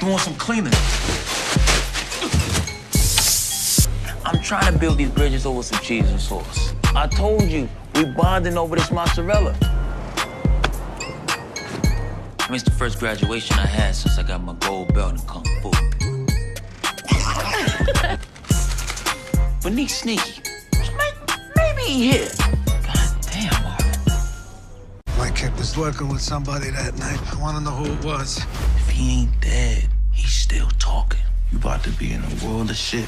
You want some cleaning? I'm trying to build these bridges over some cheese and sauce. I told you, we bonding over this mozzarella. I mean, it's the first graduation I had since I got my gold belt in Kung Fu. But Neek's sneaky. Maybe he hit. God damn, Marvin. My kid was working with somebody that night. I want to know who it was. If he ain't dead, he's still talking. You about to be in a world of shit.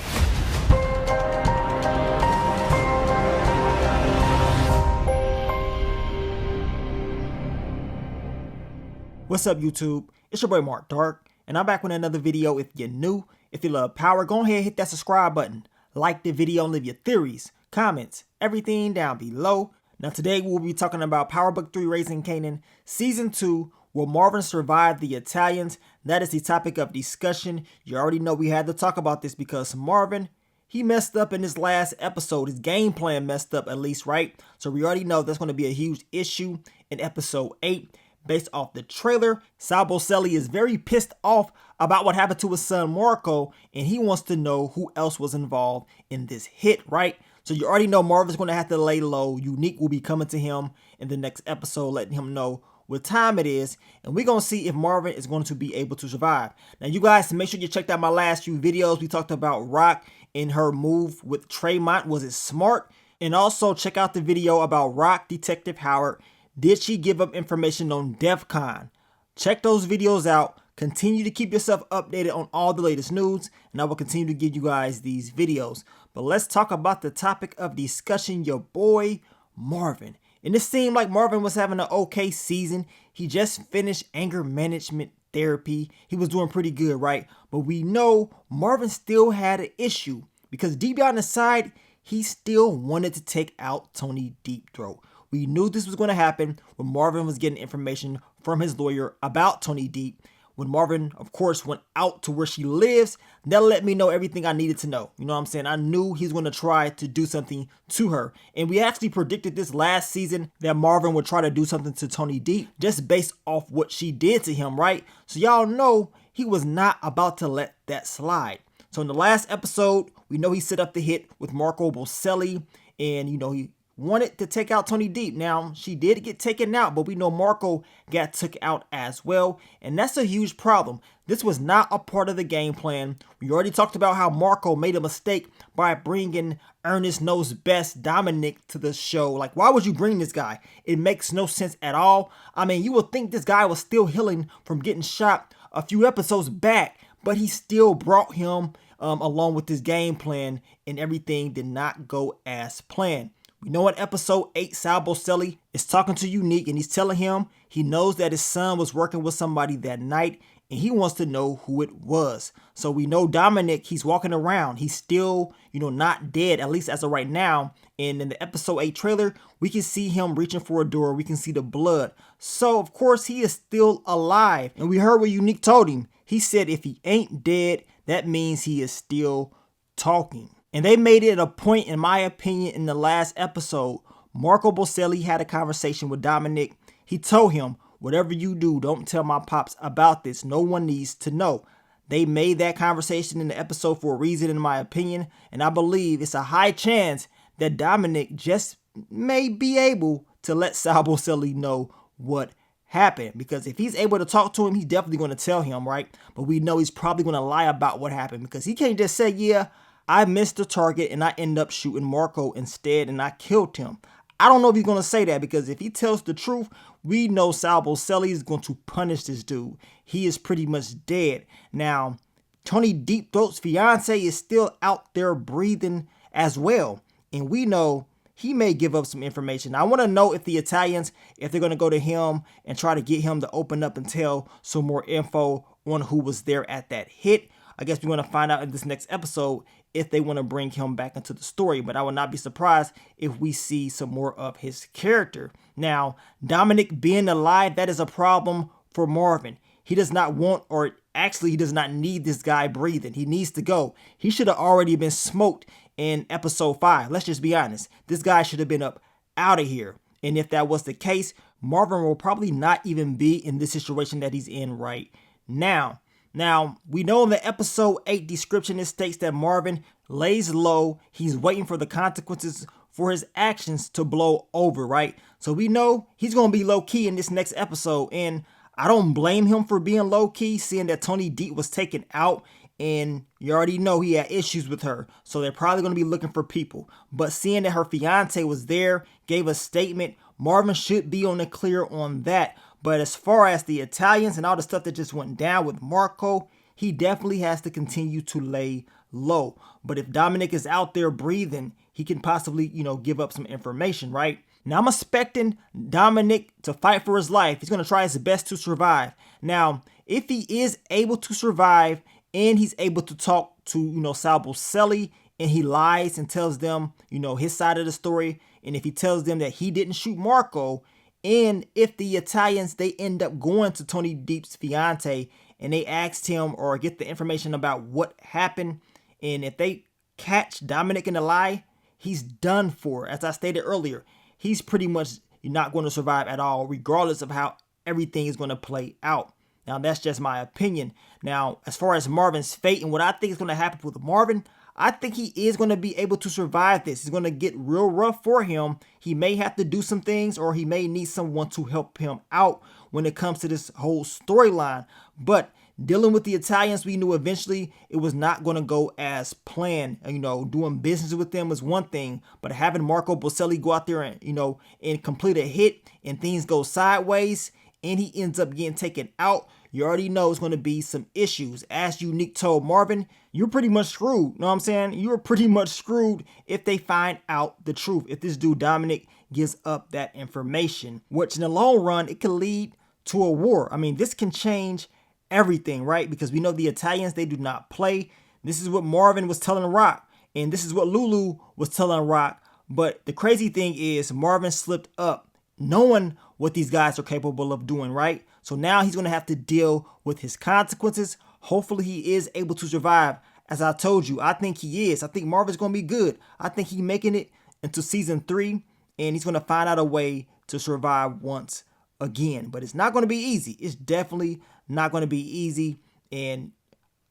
What's up, YouTube? It's your boy Mark Dark, and I'm back with another video. If you're new, if you love power, go ahead and hit that subscribe button. Like the video and leave your theories, comments, everything down below. Now today we'll be talking about Power Book 3 Raising Kanan, Season 2, Will Marvin Survive the Italians? That is the topic of discussion. You already know we had to talk about this because Marvin, he messed up in his last episode. His game plan messed up at least, right? So we already know that's going to be a huge issue in episode 8. Based off the trailer, Sal Boselli is very pissed off about what happened to his son Marco, and he wants to know who else was involved in this hit, right? So you already know Marvin's going to have to lay low. Unique will be coming to him in the next episode, letting him know what time it is, and we're going to see if Marvin is going to be able to survive. Now, you guys, make sure you checked out my last few videos. We talked about Rock and her move with Tremont. Was it smart? And also check out the video about Rock Detective Howard. Did she give up information on DEF CON? Check those videos out. Continue to keep yourself updated on all the latest news, and I will continue to give you guys these videos. But let's talk about the topic of discussion, your boy Marvin. And it seemed like Marvin was having an okay season. He just finished anger management therapy. He was doing pretty good, right? But we know Marvin still had an issue because deep down inside, he still wanted to take out Tony Deep Throat. We knew this was going to happen when Marvin was getting information from his lawyer about Tony Deep. When Marvin, of course, went out to where she lives, that let me know everything I needed to know. You know what I'm saying? I knew he's going to try to do something to her. And we actually predicted this last season that Marvin would try to do something to Tony Deep just based off what she did to him, right? So y'all know he was not about to let that slide. So in the last episode, we know he set up the hit with Marco Boselli, and you know, he wanted to take out Tony Deep. Now, she did get taken out, but we know Marco got took out as well, and that's a huge problem. This was not a part of the game plan. We already talked about how Marco made a mistake by bringing Ernest Knows Best Dominic to the show. Like, why would you bring this guy? It makes no sense at all. I mean, you would think this guy was still healing from getting shot a few episodes back, but he still brought him along with his game plan, and everything did not go as planned. We know in episode 8, Sal Boselli is talking to Unique, and he's telling him he knows that his son was working with somebody that night, and he wants to know who it was. So we know Dominic, he's walking around. He's still, not dead, at least as of right now. And in the episode 8 trailer, we can see him reaching for a door. We can see the blood. So, of course, he is still alive. And we heard what Unique told him. He said if he ain't dead, that means he is still talking. And they made it a point, in my opinion, in the last episode. Marco Boselli had a conversation with Dominic. He told him, whatever you do, don't tell my pops about this. No one needs to know. They made that conversation in the episode for a reason, in my opinion. And I believe it's a high chance that Dominic just may be able to let Sal Boselli know what happened. Because if he's able to talk to him, he's definitely going to tell him, right? But we know he's probably going to lie about what happened, because he can't just say, yeah, I missed the target and I end up shooting Marco instead and I killed him. I don't know if he's going to say that, because if he tells the truth, we know Sal Boselli is going to punish this dude. He is pretty much dead. Now, Tony Deep Throat's fiance is still out there breathing as well. And we know he may give up some information. I want to know if the Italians, if they're going to go to him and try to get him to open up and tell some more info on who was there at that hit. I guess we're going to find out in this next episode if they want to bring him back into the story. But I would not be surprised if we see some more of his character. Now, Dominic being alive, that is a problem for Marvin. He does not want, or actually he does not need this guy breathing. He needs to go. He should have already been smoked in episode 5. Let's just be honest. This guy should have been up out of here. And if that was the case, Marvin will probably not even be in this situation that he's in right now. Now, we know in the episode 8 description, it states that Marvin lays low. He's waiting for the consequences for his actions to blow over, right? So we know he's going to be low key in this next episode. And I don't blame him for being low key, seeing that Tony Deep was taken out. And you already know he had issues with her. So they're probably going to be looking for people. But seeing that her fiance was there, gave a statement, Marvin should be on the clear on that. But as far as the Italians and all the stuff that just went down with Marco, he definitely has to continue to lay low. But if Dominic is out there breathing, he can possibly, give up some information, right? Now, I'm expecting Dominic to fight for his life. He's going to try his best to survive. Now, if he is able to survive and he's able to talk to, Sal Buscemi, and he lies and tells them, his side of the story, and if he tells them that he didn't shoot Marco, and if the Italians, they end up going to Tony Deep's fiance and they asked him or get the information about what happened, and if they catch Dominic in the lie, he's done for. As I stated earlier, he's pretty much not going to survive at all, regardless of how everything is going to play out. Now, that's just my opinion. Now, as far as Marvin's fate and what I think is going to happen with Marvin, I think he is going to be able to survive this. It's going to get real rough for him. He may have to do some things, or he may need someone to help him out when it comes to this whole storyline. But dealing with the Italians, we knew eventually it was not going to go as planned. Doing business with them is one thing, but having Marco Buscemi go out there and, and complete a hit and things go sideways and he ends up getting taken out, you already know it's going to be some issues. As Unique told Marvin, you're pretty much screwed. You know what I'm saying? You're pretty much screwed if they find out the truth. If this dude Dominic gives up that information, which in the long run, it could lead to a war. I mean, this can change everything, right? Because we know the Italians, they do not play. This is what Marvin was telling Rock, and this is what Lulu was telling Rock. But the crazy thing is Marvin slipped up, knowing what these guys are capable of doing, right? So now he's going to have to deal with his consequences. Hopefully he is able to survive. As I told you, I think he is. I think Marvin's going to be good. I think he's making it into season 3, and he's going to find out a way to survive once again. But it's not going to be easy. It's definitely not going to be easy. And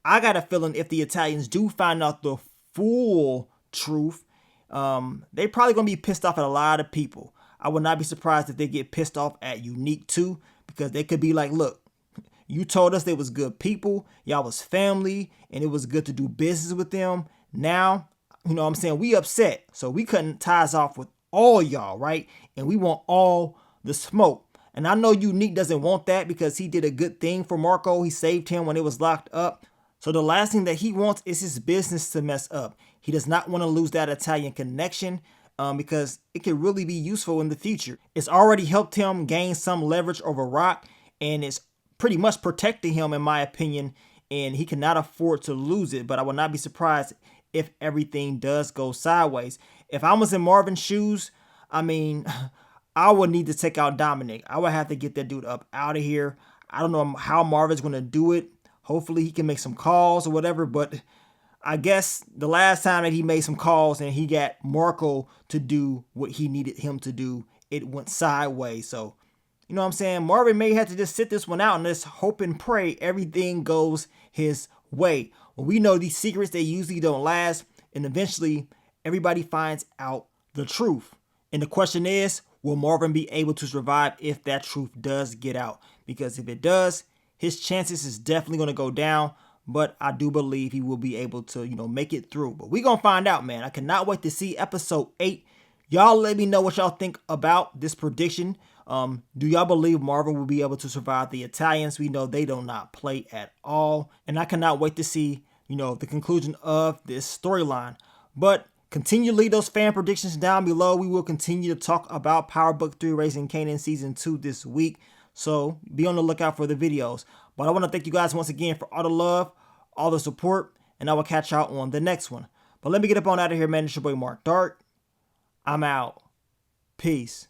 I got a feeling if the Italians do find out the full truth, they probably going to be pissed off at a lot of people. I would not be surprised if they get pissed off at Unique too, because they could be like, look, you told us they was good people, y'all was family, and it was good to do business with them. Now, we upset. So we cutting ties off with all y'all, right? And we want all the smoke. And I know Unique doesn't want that because he did a good thing for Marco. He saved him when it was locked up. So the last thing that he wants is his business to mess up. He does not want to lose that Italian connection. Because it could really be useful in the future. It's already helped him gain some leverage over Rock, and it's pretty much protecting him, in my opinion, and he cannot afford to lose it. But I would not be surprised if everything does go sideways. If I was in Marvin's shoes, I would need to take out Dominic. I would have to get that dude up out of here. I don't know how Marvin's going to do it. Hopefully he can make some calls or whatever, but I guess the last time that he made some calls and he got Marco to do what he needed him to do, it went sideways. So, you know what I'm saying? Marvin may have to just sit this one out and just hope and pray everything goes his way. Well, we know these secrets, they usually don't last, and eventually everybody finds out the truth. And the question is, will Marvin be able to survive if that truth does get out? Because if it does, his chances is definitely going to go down. But I do believe he will be able to, make it through. But we're going to find out, man. I cannot wait to see episode 8. Y'all let me know what y'all think about this prediction. Do y'all believe Marvin will be able to survive the Italians? We know they do not play at all. And I cannot wait to see, the conclusion of this storyline. But continue to leave those fan predictions down below. We will continue to talk about Power Book 3 Raising Kanan Season 2 this week. So be on the lookout for the videos. But I want to thank you guys once again for all the love, all the support, and I will catch y'all on the next one. But let me get up on out of here, man. It's your boy Mark Dark. I'm out. Peace.